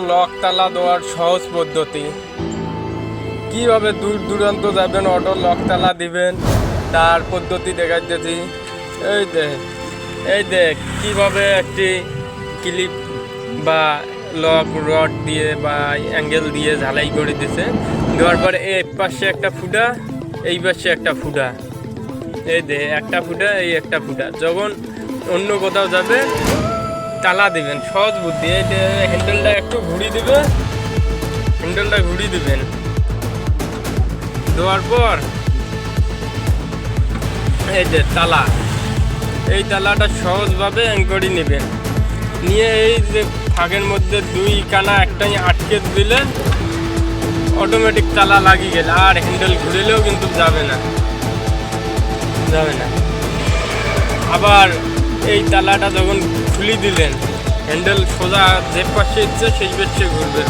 Lock তালা দেওয়ার সহজ পদ্ধতি। কিভাবে দূর দূরান্ত যাবেন, অটো লক তালা দিবেন তার পদ্ধতি দেখাইতেছি। এই দেখ কিভাবে একটি ক্লিপ বা লক রড দিয়ে বা অ্যাঙ্গেল দিয়ে ঝালাই করে দিছে। দেওয়ার পরে এই পাশে একটা ফুটা, এই পাশে একটা ফুটা, এই দে একটা ফুটা, এই একটা ফুটা। যখন অন্য কোথাও যাবে তালা দিবেন, সহজ বুদ্ধি। এই যে হ্যান্ডেলটা একটু ঘুরিয়ে দিবে, হ্যান্ডেলটা ঘুরিয়ে দিবেন। দেওয়ার পর এই যে তালা, এই তালাটা সহজভাবে অ্যাঙ্করি নেবেন। নিয়ে এই যে ফাঁকের মধ্যে দুই কানা একটাই আটকে দিলে অটোমেটিক তালা লাগিয়ে গেলে আর হ্যান্ডেল ঘুরিলেও কিন্তু যাবে না। আবার এই তালাটা যখন খুলে দিলেন, হ্যান্ডেল সোজা যে পাশে ইচ্ছে সেই পাশে ঘুরবে।